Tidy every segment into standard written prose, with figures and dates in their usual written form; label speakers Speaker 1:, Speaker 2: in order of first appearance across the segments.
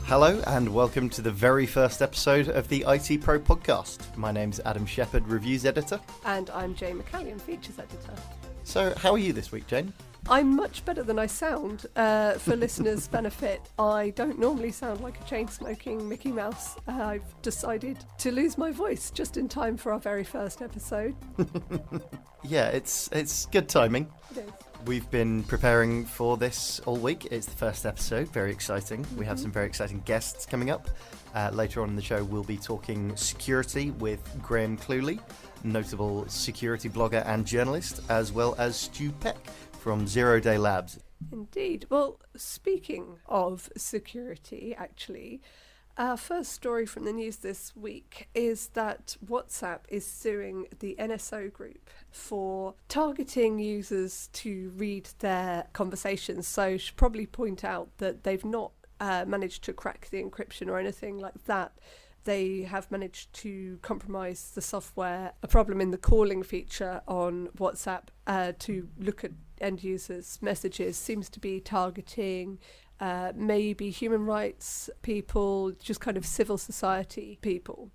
Speaker 1: Hello and welcome to the very first episode of the ITPro Podcast. My name's Adam Shepherd, Reviews Editor.
Speaker 2: And I'm Jane McCallion, Features Editor.
Speaker 1: So, how are you this week, Jane?
Speaker 2: I'm much better than I sound. For listeners' benefit, I don't normally sound like a chain-smoking Mickey Mouse. I've decided to lose my voice just in time for our very first episode.
Speaker 1: Yeah, it's good timing.
Speaker 2: It is.
Speaker 1: We've been preparing for this all week. It's the first episode, very exciting. We have some very exciting guests coming up. Later on in the show, we'll be talking security with Cluley, notable security blogger and journalist, as well as Peck from ZeroDayLabs.
Speaker 2: Indeed. Well, speaking of security, actually, our first story from the news this week is that WhatsApp is suing the NSO group for targeting users to read their conversations. So I should probably point out that they've not managed to crack the encryption or anything like that. They have managed to compromise the software, a problem in the calling feature on WhatsApp to look at end users' messages seems to be targeting maybe human rights people, just kind of civil society people.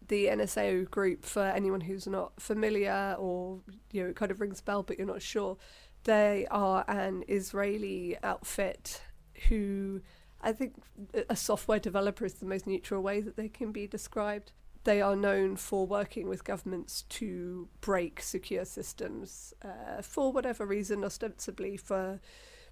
Speaker 2: The NSO group, for anyone who's not familiar or, it kind of rings a bell but you're not sure, they are an Israeli outfit who, I think a software developer is the most neutral way that they can be described. They are known for working with governments to break secure systems for whatever reason, ostensibly for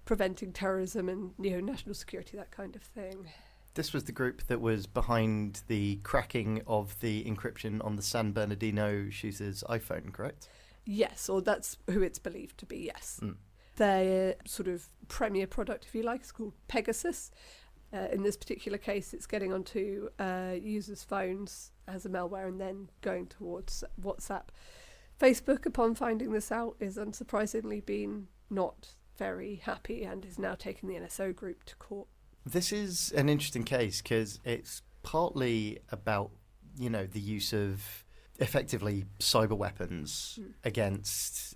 Speaker 2: preventing terrorism and national security, that kind of thing.
Speaker 1: This was the group that was behind the cracking of the encryption on the San Bernardino shooter's iPhone, correct?
Speaker 2: Yes, or that's who it's believed to be, yes. Their sort of premier product, if you like, is called Pegasus. In this particular case, it's getting onto users' phones as a malware and then going towards WhatsApp. Facebook, upon finding this out, is unsurprisingly been not very happy and is now taking the NSO group to court.
Speaker 1: This is an interesting case because it's partly about, the use of effectively cyber weapons against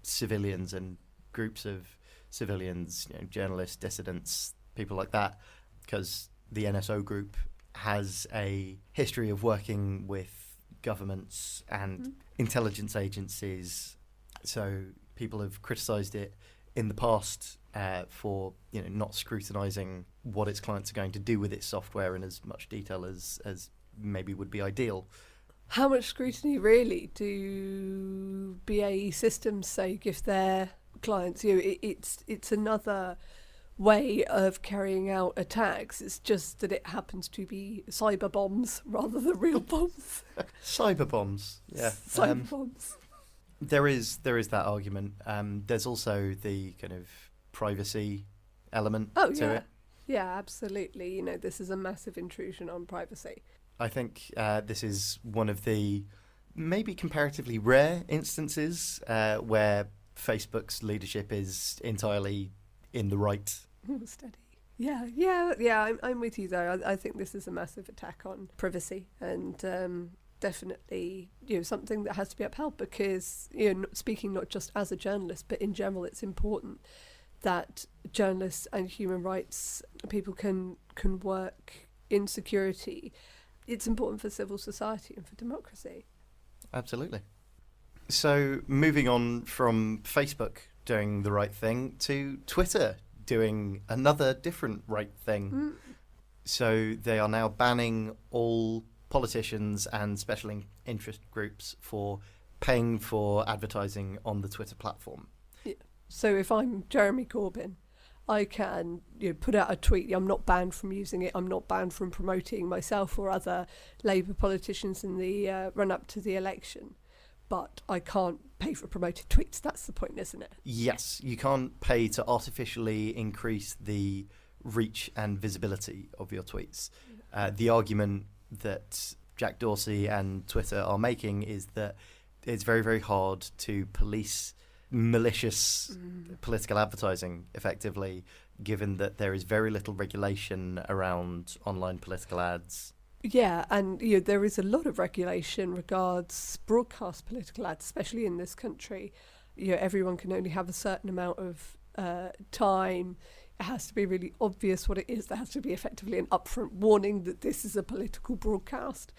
Speaker 1: civilians and groups of civilians, journalists, dissidents, people like that, because the NSO group has a history of working with governments and intelligence agencies. So people have criticised it in the past for not scrutinising what its clients are going to do with its software in as much detail as maybe would be ideal.
Speaker 2: How much scrutiny really do BAE Systems say give their clients? It's another way of carrying out attacks. It's just that it happens to be cyber bombs rather than real bombs.
Speaker 1: Cyber bombs, yeah.
Speaker 2: Cyber bombs.
Speaker 1: There is that argument. There's also the kind of privacy element to it.
Speaker 2: Yeah, absolutely. This is a massive intrusion on privacy.
Speaker 1: I think this is one of the maybe comparatively rare instances where Facebook's leadership is entirely in the right.
Speaker 2: Steady. Yeah. I'm with you though. I think this is a massive attack on privacy and definitely something that has to be upheld because speaking not just as a journalist but in general, it's important that journalists and human rights people can work in security. It's important for civil society and for democracy. Absolutely.
Speaker 1: So moving on from Facebook doing the right thing to Twitter doing another different right thing. So they are now banning all politicians and special interest groups for paying for advertising on the Twitter platform.
Speaker 2: Yeah. So if I'm Jeremy Corbyn, I can put out a tweet. I'm not banned from using it. I'm not banned from promoting myself or other Labour politicians in the run-up to the election. But I can't pay for promoted tweets. That's the point, isn't it?
Speaker 1: Yes, you can't pay to artificially increase the reach and visibility of your tweets. The argument that Jack Dorsey and Twitter are making is that it's very, very hard to police malicious political advertising effectively, given that there is very little regulation around online political ads.
Speaker 2: Yeah, and there is a lot of regulation regards broadcast political ads, especially in this country. Everyone can only have a certain amount of time It has to be really obvious what it is. There has to be effectively an upfront warning that this is a political broadcast.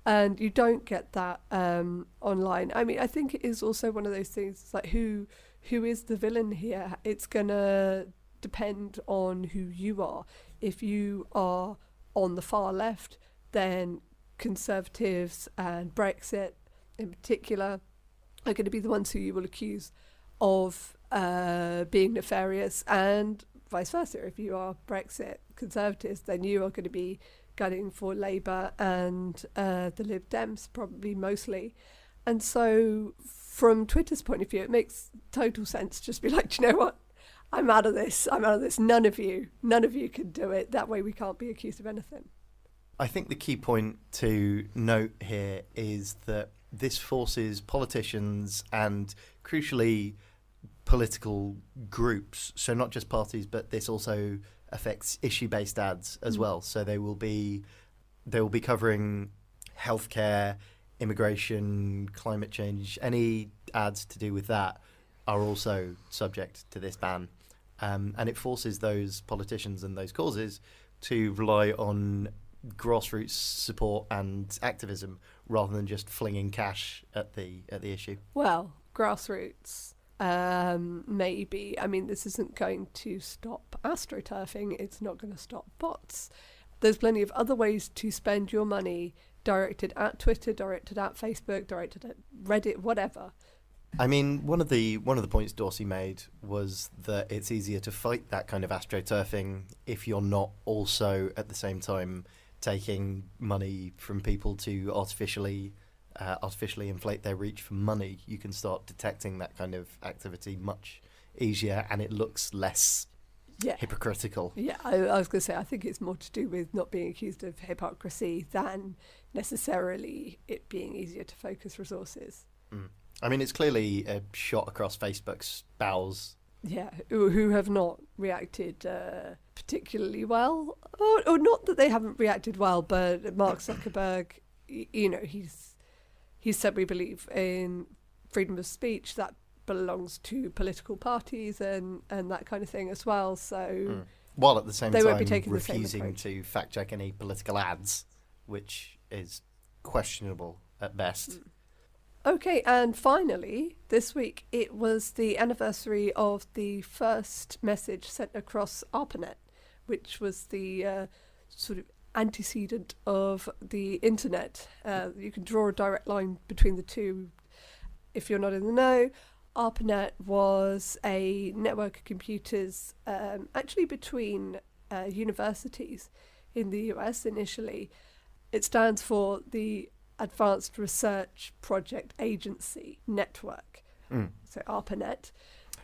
Speaker 2: And you don't get that online. I mean, I think it is also one of those things, it's like who is the villain here? It's going to depend on who you are. If you are on the far left, then Conservatives and Brexit in particular are going to be the ones who you will accuse of being nefarious, and vice versa. If you are Brexit Conservatives, then you are going to be gunning for Labour and the Lib Dems, probably mostly. And so from Twitter's point of view, it makes total sense to just be like, do you know what? I'm out of this. None of you can do it. That way we can't be accused of anything.
Speaker 1: I think the key point to note here is that this forces politicians and, crucially, political groups, so not just parties, but this also affects issue-based ads as well. So they will be covering healthcare, immigration, climate change. Any ads to do with that are also subject to this ban. And it forces those politicians and those causes to rely on grassroots support and activism rather than just flinging cash at the issue.
Speaker 2: Well, grassroots, maybe. I mean, this isn't going to stop astroturfing. It's not going to stop bots. There's plenty of other ways to spend your money directed at Twitter, directed at Facebook, directed at Reddit, whatever.
Speaker 1: I mean, one of the points Dorsey made was that it's easier to fight that kind of astroturfing if you're not also at the same time taking money from people to artificially inflate their reach for money. You can start detecting that kind of activity much easier, and it looks less hypocritical.
Speaker 2: Yeah, I was going to say, I think it's more to do with not being accused of hypocrisy than necessarily it being easier to focus resources.
Speaker 1: I mean, it's clearly a shot across Facebook's bows.
Speaker 2: Yeah, who have not reacted particularly well. Or not that they haven't reacted well, but Mark Zuckerberg, he's said we believe in freedom of speech. That belongs to political parties and that kind of thing as well. So
Speaker 1: while at the same time
Speaker 2: won't be taking
Speaker 1: refusing to fact check any political ads, which is questionable at best.
Speaker 2: Okay, and finally, this week it was the anniversary of the first message sent across ARPANET, which was the sort of antecedent of the internet. You can draw a direct line between the two if you're not in the know. ARPANET was a network of computers actually between universities in the US initially. It stands for the Advanced Research Project Agency Network, so ARPANET.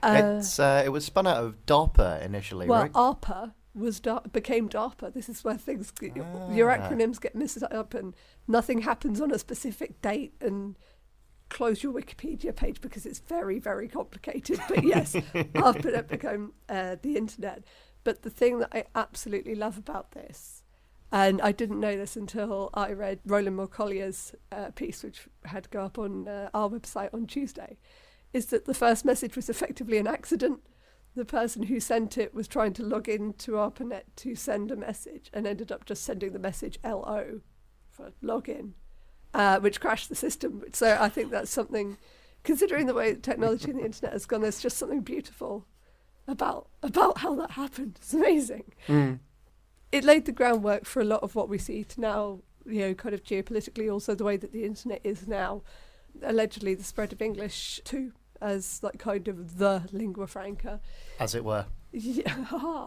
Speaker 1: It was spun out of DARPA initially, right?
Speaker 2: Well, ARPA became DARPA. This is where things, your acronyms get mixed up and nothing happens on a specific date, and close your Wikipedia page because it's very, very complicated. But yes, ARPANET became the internet. But the thing that I absolutely love about this, and I didn't know this until I read Roland Morcollier's piece, which had to go up on our website on Tuesday, is that the first message was effectively an accident. The person who sent it was trying to log into ARPANET to send a message and ended up just sending the message LO for login, which crashed the system. So I think that's something, considering the way technology and the internet has gone, there's just something beautiful about how that happened. It's amazing. It laid the groundwork for a lot of what we see to now, kind of geopolitically, also the way that the internet is now, allegedly the spread of English too, as like kind of the lingua franca,
Speaker 1: as it were.
Speaker 2: Yeah,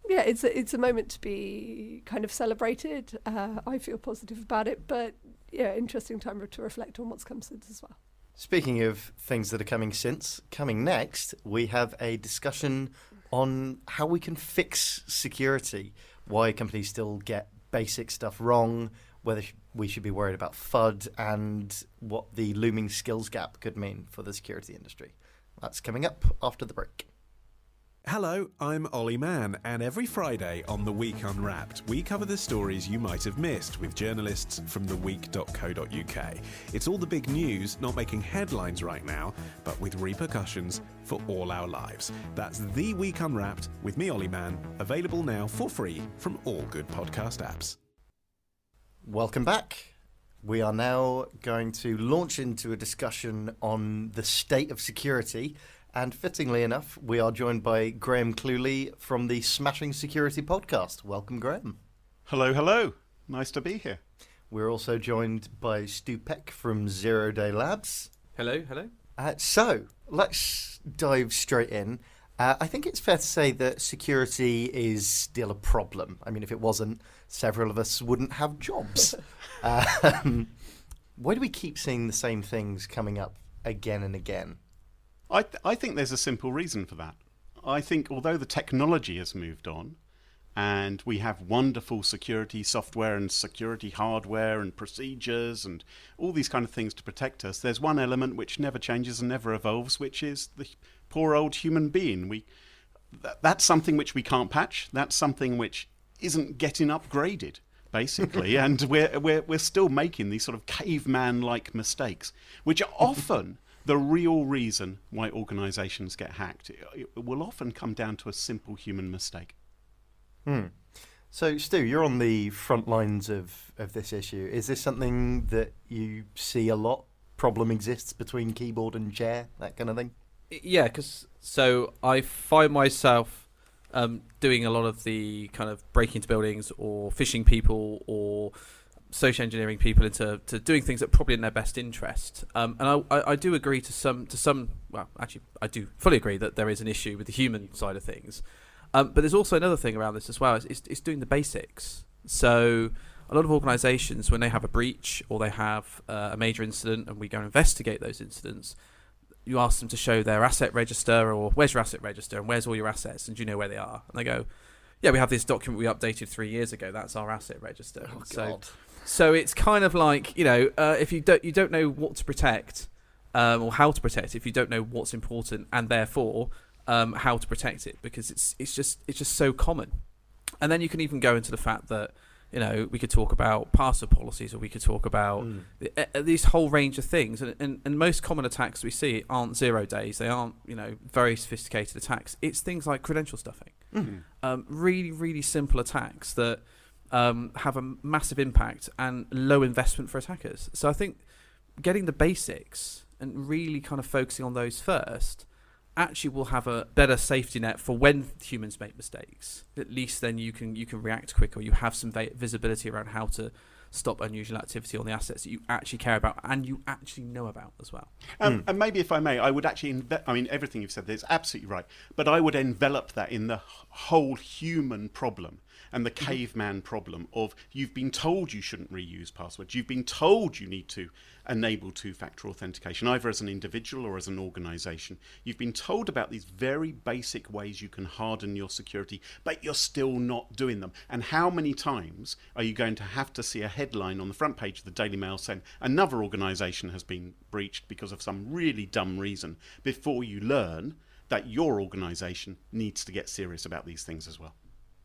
Speaker 2: it's a moment to be kind of celebrated. I feel positive about it, but interesting time to reflect on what's come since as well.
Speaker 1: Speaking of things that are coming next, we have a discussion on how we can fix security, why companies still get basic stuff wrong, whether we should be worried about FUD, and what the looming skills gap could mean for the security industry. That's coming up after the break.
Speaker 3: Hello, I'm Ollie Mann, and every Friday on The Week Unwrapped, we cover the stories you might have missed with journalists from theweek.co.uk. It's all the big news not making headlines right now, but with repercussions for all our lives. That's The Week Unwrapped with me, Ollie Mann, available now for free from all good podcast apps.
Speaker 1: Welcome back. We are now going to launch into a discussion on the state of security. And fittingly enough, we are joined by Graham Cluley from the Smashing Security Podcast. Welcome, Graham.
Speaker 4: Hello, hello. Nice to be here.
Speaker 1: We're also joined by Peck from ZeroDayLabs.
Speaker 5: Hello, hello.
Speaker 1: So, let's dive straight in. I think it's fair to say that security is still a problem. I mean, if it wasn't, several of us wouldn't have jobs. Why do we keep seeing the same things coming up again and again?
Speaker 4: I think there's a simple reason for that. I think although the technology has moved on and we have wonderful security software and security hardware and procedures and all these kind of things to protect us, there's one element which never changes and never evolves, which is the poor old human being. That's something which we can't patch. That's something which isn't getting upgraded, basically. And we're still making these sort of caveman-like mistakes, which are often the real reason why organisations get hacked. It will often come down to a simple human mistake.
Speaker 1: So, Stu, you're on the front lines of this issue. Is this something that you see a lot? Problem exists between keyboard and chair, that kind of thing?
Speaker 5: Yeah, so I find myself doing a lot of the kind of breaking into buildings or phishing people or social engineering people into doing things that are probably in their best interest. And I do agree to some. Well, actually, I do fully agree that there is an issue with the human side of things. But there's also another thing around this as well. It's doing the basics. So a lot of organisations, when they have a breach or they have a major incident, and we go and investigate those incidents, you ask them to show their asset register, or where's your asset register, and where's all your assets, and do you know where they are? And they go, yeah, we have this document we updated 3 years ago. That's our asset register.
Speaker 1: Oh, God.
Speaker 5: So it's kind of like, if you don't know what to protect or how to protect it, if you don't know what's important and therefore how to protect it, because it's just so common. And then you can even go into the fact that we could talk about password policies, or we could talk about this whole range of things. And most common attacks we see aren't 0 days. They aren't very sophisticated attacks. It's things like credential stuffing. Really, really simple attacks that have a massive impact and low investment for attackers. So I think getting the basics and really kind of focusing on those first actually will have a better safety net for when humans make mistakes. At least then you can react quicker. You have some visibility around how to stop unusual activity on the assets that you actually care about and you actually know about as well.
Speaker 4: And maybe, if I may, I would actually everything you've said there is absolutely right, but I would envelop that in the whole human problem and the caveman problem of you've been told you shouldn't reuse passwords. You've been told you need to enable two-factor authentication, either as an individual or as an organisation. You've been told about these very basic ways you can harden your security, but you're still not doing them. And how many times are you going to have to see a headline on the front page of the Daily Mail saying another organisation has been breached because of some really dumb reason before you learn that your organisation needs to get serious about these things as well?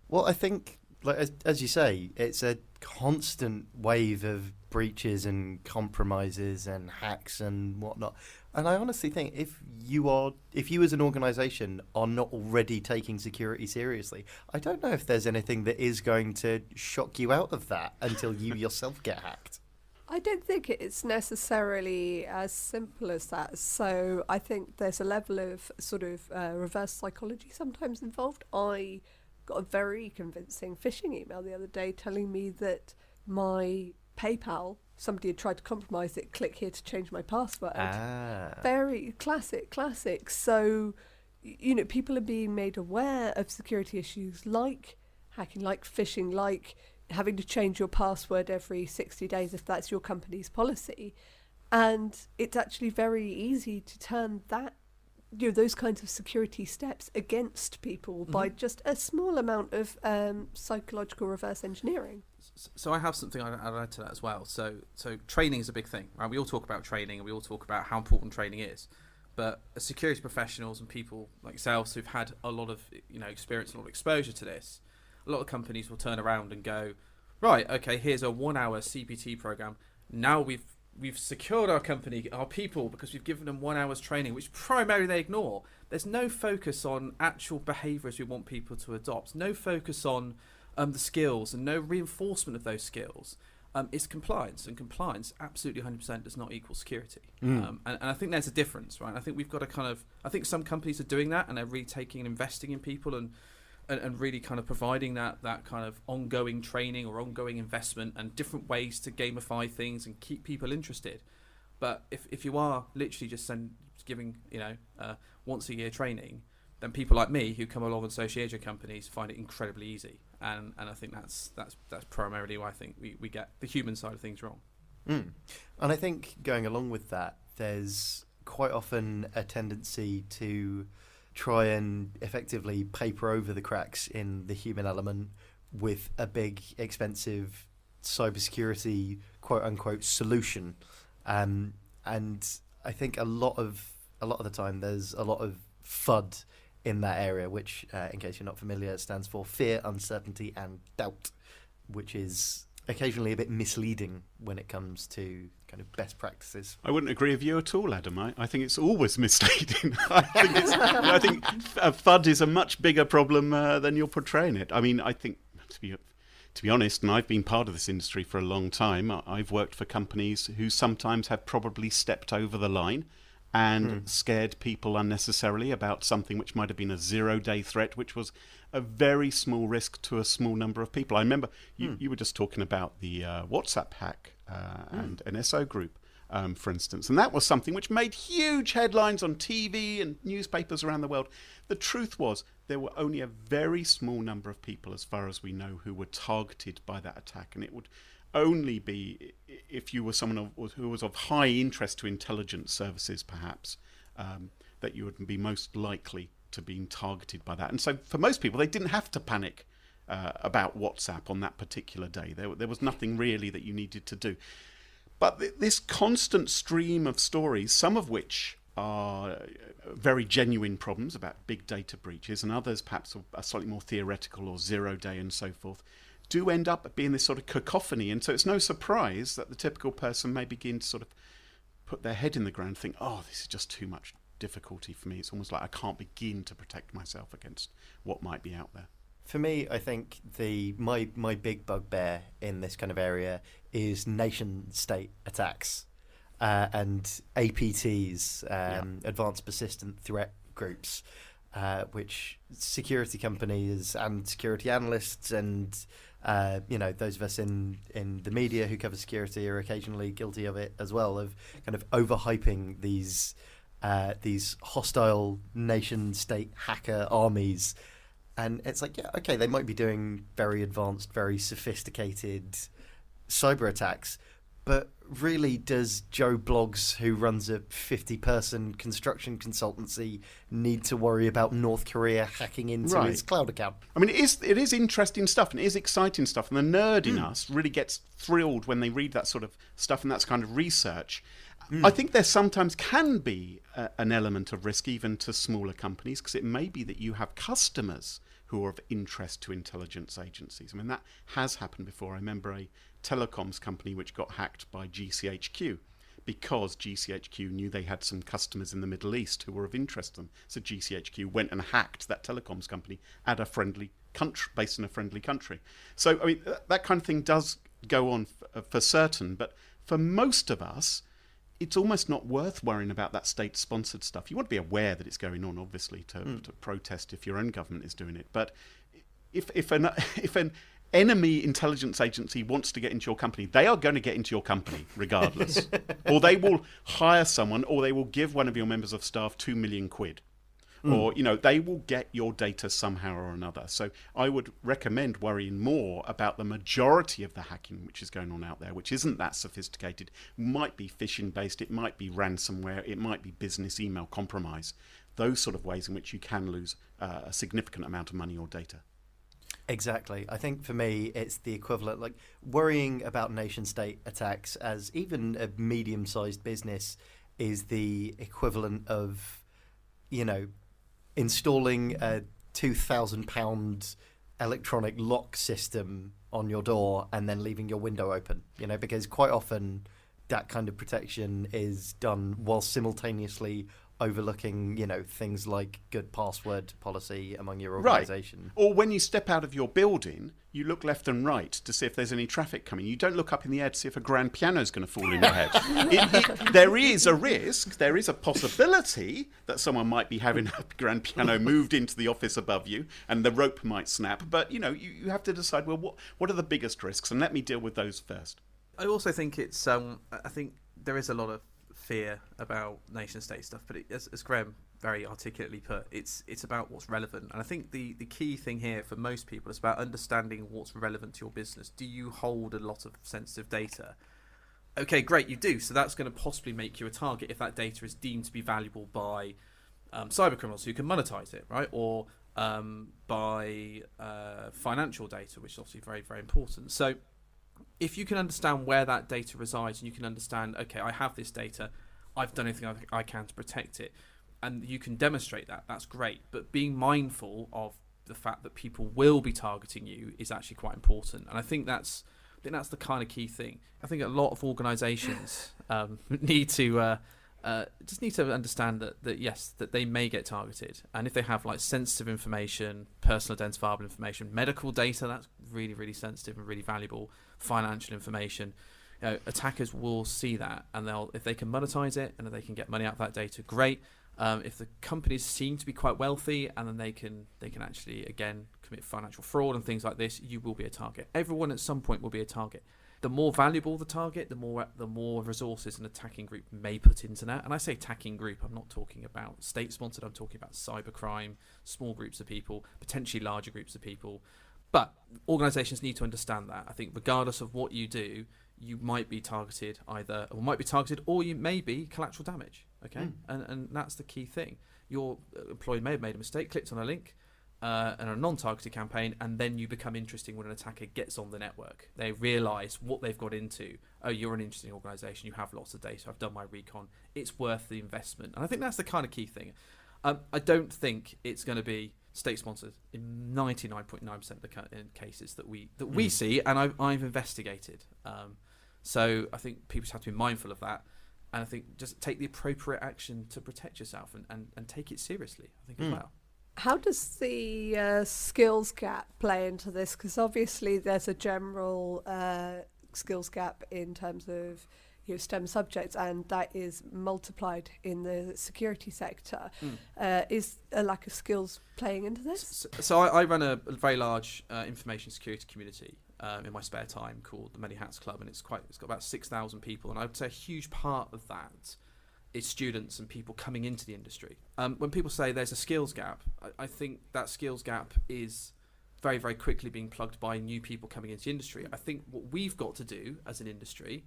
Speaker 1: Well, I think, as you say, it's a constant wave of breaches and compromises and hacks and whatnot. And I honestly think if you as an organisation are not already taking security seriously, I don't know if there's anything that is going to shock you out of that until you yourself get hacked.
Speaker 2: I don't think it's necessarily as simple as that. So I think there's a level of sort of reverse psychology sometimes involved. I got a very convincing phishing email the other day telling me that my PayPal, somebody had tried to compromise it, click here to change my password. Very classic. So, people are being made aware of security issues like hacking, like phishing, like having to change your password every 60 days if that's your company's policy. And it's actually very easy to turn that, those kinds of security steps against people by just a small amount of psychological reverse engineering.
Speaker 5: So I have something I'd add to that as well. So training is a big thing, right? We all talk about training and we all talk about how important training is. but security professionals and people like yourselves who've had a lot of experience and a lot of exposure to this, a lot of companies will turn around and go, right, okay, here's a 1-hour CPT program. Now we've secured our company, our people, because we've given them 1 hour's training, which primarily they ignore. There's no focus on actual behaviours we want people to adopt. No focus on the skills and no reinforcement of those skills. It's compliance, and compliance absolutely 100% does not equal security. And I think there's a difference, right? I think we've got to I think some companies are doing that, and they're really taking and investing in people and really kind of providing that kind of ongoing training or ongoing investment and different ways to gamify things and keep people interested. But if you are literally just giving once a year training, then people like me who come along and associate with companies find it incredibly easy. And I think that's primarily why I think we get the human side of things wrong.
Speaker 1: And I think going along with that, there's quite often a tendency to try and effectively paper over the cracks in the human element with a big, expensive cybersecurity quote-unquote solution. And I think a lot of the time there's a lot of FUD in that area, which, in case you're not familiar, stands for fear, uncertainty, and doubt, which is occasionally a bit misleading when it comes to kind of best practices.
Speaker 4: I wouldn't agree with you at all, Adam. I think it's always misleading. I think FUD is a much bigger problem than you're portraying it. I mean, I think, to be honest, and I've been part of this industry for a long time, I've worked for companies who sometimes have probably stepped over the line and scared people unnecessarily about something which might have been a 0-day threat, which was a very small risk to a small number of people. I remember you were just talking about the WhatsApp hack and NSO group, for instance, and that was something which made huge headlines on TV and newspapers around the world. The truth was there were only a very small number of people, as far as we know, who were targeted by that attack, and it would only be if you were someone who was of high interest to intelligence services, perhaps, that you would be most likely to being targeted by that. And so for most people, they didn't have to panic about WhatsApp on that particular day. There was nothing really that you needed to do. But this constant stream of stories, some of which are very genuine problems about big data breaches, and others perhaps are slightly more theoretical or 0-day and so forth, do end up being this sort of cacophony. And so it's no surprise that the typical person may begin to sort of put their head in the ground and think, oh, this is just too much difficulty for me. It's almost like I can't begin to protect myself against what might be out there.
Speaker 1: For me, I think my big bugbear in this kind of area is nation-state attacks and APTs, Advanced Persistent Threat Groups, which security companies and security analysts and those of us in the media who cover security are occasionally guilty of it as well, of kind of overhyping these hostile nation-state hacker armies. And it's like, yeah, okay, they might be doing very advanced, very sophisticated cyber attacks, but really does Joe Bloggs, who runs a 50-person construction consultancy, need to worry about North Korea hacking into his cloud account?
Speaker 4: I mean, it is interesting stuff and it is exciting stuff, and the nerd in us really gets thrilled when they read that sort of stuff and that's kind of research. I think there sometimes can be an element of risk even to smaller companies, because it may be that you have customers who are of interest to intelligence agencies. I mean, that has happened before. I remember a telecoms company which got hacked by GCHQ because GCHQ knew they had some customers in the Middle East who were of interest to them. So GCHQ went and hacked that telecoms company at a friendly country, based in a friendly country. So, I mean, that kind of thing does go on for certain, but for most of us, it's almost not worth worrying about that state-sponsored stuff. You want to be aware that it's going on, obviously, to protest if your own government is doing it. But if an enemy intelligence agency wants to get into your company, they are going to get into your company regardless. Or they will hire someone, or they will give one of your members of staff 2 million quid. Or, they will get your data somehow or another. So I would recommend worrying more about the majority of the hacking which is going on out there, which isn't that sophisticated. It might be phishing-based, it might be ransomware, it might be business email compromise. Those sort of ways in which you can lose a significant amount of money or data.
Speaker 1: Exactly. I think for me, it's the equivalent, like worrying about nation-state attacks as even a medium-sized business is the equivalent of, installing a £2,000 electronic lock system on your door and then leaving your window open, because quite often that kind of protection is done while simultaneously overlooking, things like good password policy among your organisation.
Speaker 4: Right. Or when you step out of your building, you look left and right to see if there's any traffic coming. You don't look up in the air to see if a grand piano is going to fall in your head. There is a risk, there is a possibility that someone might be having a grand piano moved into the office above you and the rope might snap. But, you have to decide, well, what are the biggest risks? And let me deal with those first.
Speaker 5: I also think it's, I think there is a lot of fear about nation state stuff, but as Graham very articulately put, it's about what's relevant. And I think the key thing here for most people is about understanding what's relevant to your business. Do you hold a lot of sensitive data? Okay, great, you do. So that's going to possibly make you a target if that data is deemed to be valuable by cyber criminals who can monetize it, right? Or by financial data, which is obviously very, very important. So if you can understand where that data resides and you can understand, okay, I have this data, I've done everything I can to protect it, and you can demonstrate that, that's great. But being mindful of the fact that people will be targeting you is actually quite important. And I think that's the kind of key thing. I think a lot of organisations need to understand that yes, that they may get targeted, and if they have like sensitive information, personal identifiable information, medical data, that's really, really sensitive and really valuable, financial information, attackers will see that, and if they can monetize it and if they can get money out of that data, great. If the companies seem to be quite wealthy and then they can actually again commit financial fraud and things like this, you will be a target. Everyone at some point will be a target. The more valuable the target, the more resources an attacking group may put into that. And I say attacking group, I'm not talking about state-sponsored, I'm talking about cybercrime, small groups of people, potentially larger groups of people. But organisations need to understand that. I think regardless of what you do, you might be targeted or you may be collateral damage. Okay, and that's the key thing. Your employee may have made a mistake, clicked on a link, and a non-targeted campaign, and then you become interesting when an attacker gets on the network. They realise what they've got into. Oh, you're an interesting organisation. You have lots of data. I've done my recon. It's worth the investment. And I think that's the kind of key thing. I don't think it's going to be state-sponsored in 99.9% of the cases that we see, and I've investigated. So I think people just have to be mindful of that. And I think just take the appropriate action to protect yourself and take it seriously, I think, as well.
Speaker 2: How does the skills gap play into this? Because obviously there's a general skills gap in terms of STEM subjects, and that is multiplied in the security sector. Is a lack of skills playing into this?
Speaker 5: So I run a very large information security community in my spare time called the Many Hats Club, and it's got about 6,000 people, and I would say a huge part of that is students and people coming into the industry. When people say there's a skills gap, I think that skills gap is very, very quickly being plugged by new people coming into the industry. I think what we've got to do as an industry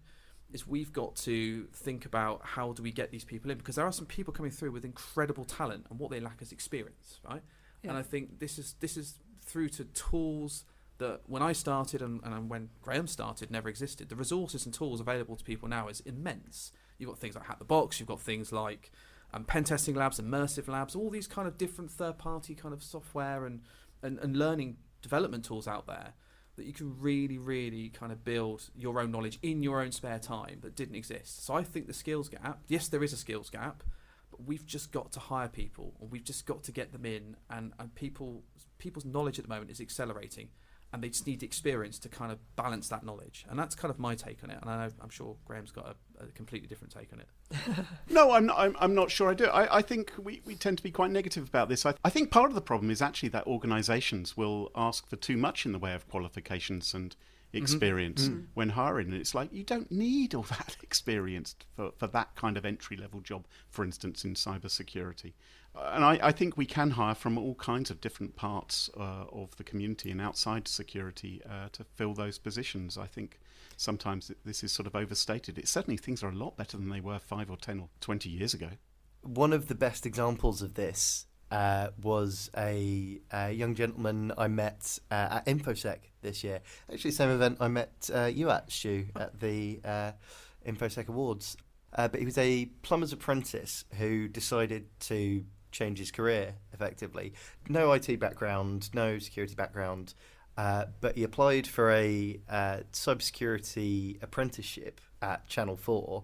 Speaker 5: is we've got to think about how do we get these people in, because there are some people coming through with incredible talent, and what they lack is experience, right? Yeah. And I think this is through to tools that when I started and when Graham started never existed. The resources and tools available to people now is immense. You've got things like Hack the Box, you've got things like pen testing labs, immersive labs, all these kind of different third-party kind of software and learning development tools out there that you can really, really kind of build your own knowledge in your own spare time that didn't exist. So I think the skills gap, yes, there is a skills gap, but we've just got to hire people, or we've just got to get them in, and people's knowledge at the moment is accelerating, and they just need experience to kind of balance that knowledge. And that's kind of my take on it. And I'm sure Graham's got a completely different take on it.
Speaker 4: No, I'm not sure I do. I think we tend to be quite negative about this. I think part of the problem is actually that organisations will ask for too much in the way of qualifications and experience when hiring. And it's like, you don't need all that experience for that kind of entry-level job, for instance, in cybersecurity. And I think we can hire from all kinds of different parts of the community and outside security to fill those positions. I think sometimes this is sort of overstated. Certainly things are a lot better than they were 5 or 10 or 20 years ago.
Speaker 1: One of the best examples of this was a young gentleman I met at InfoSec this year. Actually, same event I met you at, Stu, at the InfoSec Awards. but he was a plumber's apprentice who decided to change his career, effectively. No IT background, no security background, but he applied for a cybersecurity apprenticeship at Channel 4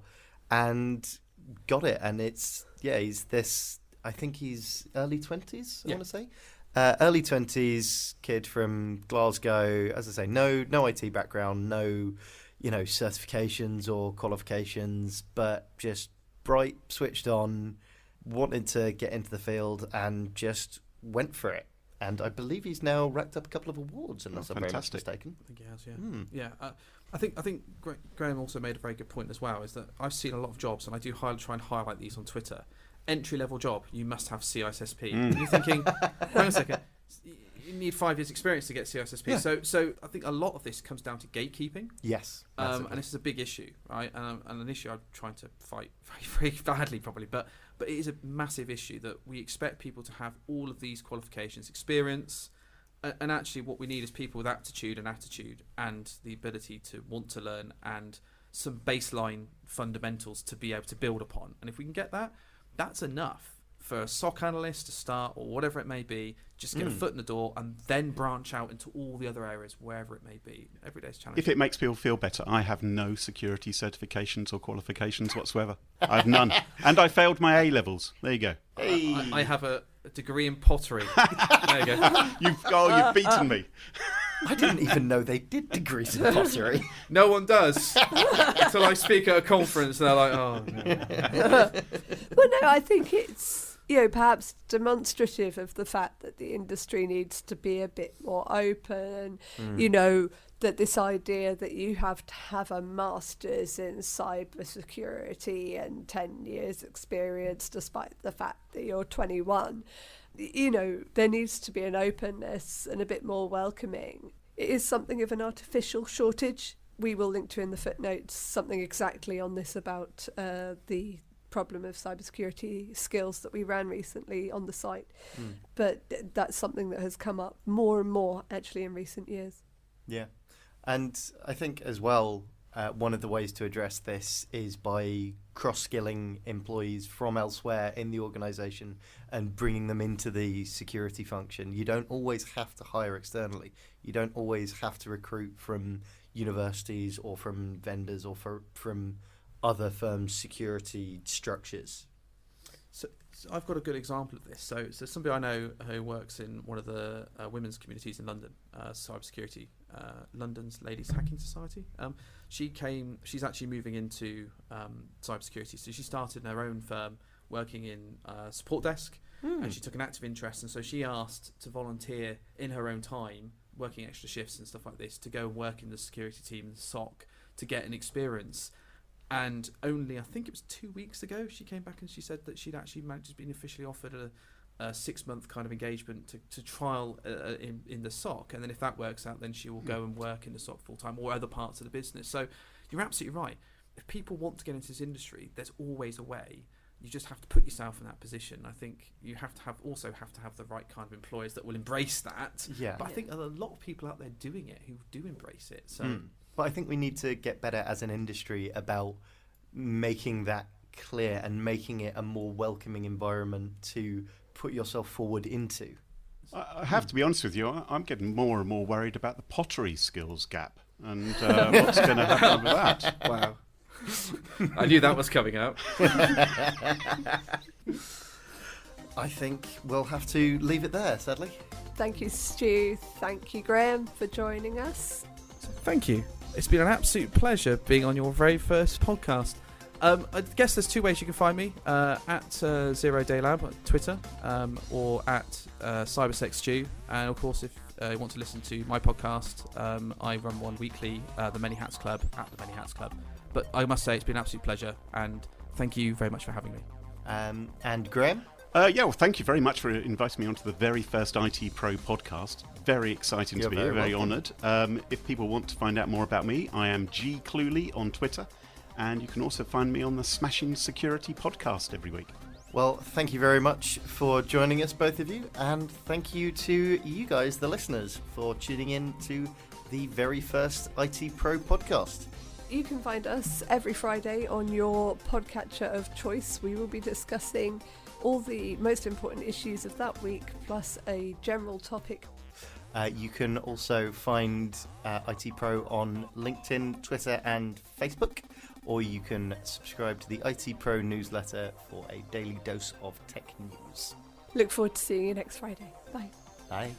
Speaker 1: and got it. And he's this, I think he's early 20s, I want to say. Early 20s kid from Glasgow, as I say, no IT background, no certifications or qualifications, but just bright, switched on, wanted to get into the field and just went for it. And I believe he's now racked up a couple of awards, unless I'm very much mistaken.
Speaker 5: I think he has, yeah. I think Graham also made a very good point as well, is that I've seen a lot of jobs, and I do try and highlight these on Twitter. Entry-level job, you must have CISSP. And you're thinking, hang on a second, you need 5 years experience to get CISSP. Yeah. So I think a lot of this comes down to gatekeeping.
Speaker 1: Yes.
Speaker 5: And this is a big issue, right? And an issue I'm trying to fight very, very badly, probably. But it is a massive issue that we expect people to have all of these qualifications, experience, and actually what we need is people with aptitude and the ability to want to learn and some baseline fundamentals to be able to build upon. And if we can get that, that's enough for a SOC analyst to start, or whatever it may be, just get a foot in the door and then branch out into all the other areas, wherever it may be. Every day's challenging.
Speaker 4: If it makes people feel better, I have no security certifications or qualifications whatsoever. I have none. And I failed my A-levels. There you go.
Speaker 5: Hey. I have a degree in pottery. There you go.
Speaker 4: You've beaten me.
Speaker 1: I didn't even know they did degrees in pottery.
Speaker 5: No one does. Until I speak at a conference and they're like, oh, no.
Speaker 2: Well, no, I think it's, perhaps demonstrative of the fact that the industry needs to be a bit more open. That this idea that you have to have a master's in cybersecurity and 10 years experience, despite the fact that you're 21, there needs to be an openness and a bit more welcoming. It is something of an artificial shortage. We will link to in the footnotes something exactly on this about the problem of cybersecurity skills that we ran recently on the site. But that's something that has come up more and more actually in recent years.
Speaker 1: Yeah. And I think as well, one of the ways to address this is by cross-skilling employees from elsewhere in the organisation and bringing them into the security function. You don't always have to hire externally. You don't always have to recruit from universities or from vendors or from other firms' security structures.
Speaker 5: So I've got a good example of this. So somebody I know who works in one of the women's communities in London, cybersecurity, London's Ladies Hacking Society. She's actually moving into cybersecurity. So she started in her own firm working in support desk, and she took an active interest. And so she asked to volunteer in her own time, working extra shifts and stuff like this, to go and work in the security team in the SOC to get an experience. And only, I think it was 2 weeks ago, she came back and she said that she'd actually been officially offered a 6-month kind of engagement to trial in the SOC. And then if that works out, then she will go and work in the SOC full-time or other parts of the business. So you're absolutely right. If people want to get into this industry, there's always a way. You just have to put yourself in that position. I think you have to have the right kind of employers that will embrace that.
Speaker 1: Yeah.
Speaker 5: But I think there are a lot of people out there doing it who do embrace it. So.
Speaker 1: But I think we need to get better as an industry about making that clear and making it a more welcoming environment to put yourself forward into.
Speaker 4: I have to be honest with you, I'm getting more and more worried about the pottery skills gap and what's going to happen with that.
Speaker 5: Wow. I knew that was coming up.
Speaker 1: I think we'll have to leave it there, sadly.
Speaker 2: Thank you, Stu. Thank you, Graham, for joining us.
Speaker 5: Thank you. It's been an absolute pleasure being on your very first podcast. I guess there's 2 ways you can find me, at ZeroDayLab on Twitter, or at CybersecStew. And of course, if you want to listen to my podcast, I run one weekly, The Many Hats Club, at The Many Hats Club. But I must say it's been an absolute pleasure, and thank you very much for having me.
Speaker 1: And Graham?
Speaker 4: Well, thank you very much for inviting me onto the very first ITPro podcast. Very exciting to be here, very honoured. If people want to find out more about me, I am Cluley on Twitter, and you can also find me on the Smashing Security podcast every week.
Speaker 1: Well, thank you very much for joining us, both of you, and thank you to you guys, the listeners, for tuning in to the very first ITPro podcast.
Speaker 2: you can find us every Friday on your podcatcher of choice. We will be discussing all the most important issues of that week, plus a general topic.
Speaker 1: You can also find ITPro on LinkedIn, Twitter and Facebook, or you can subscribe to the ITPro newsletter for a daily dose of tech news.
Speaker 2: Look forward to seeing you next Friday. Bye.
Speaker 1: Bye.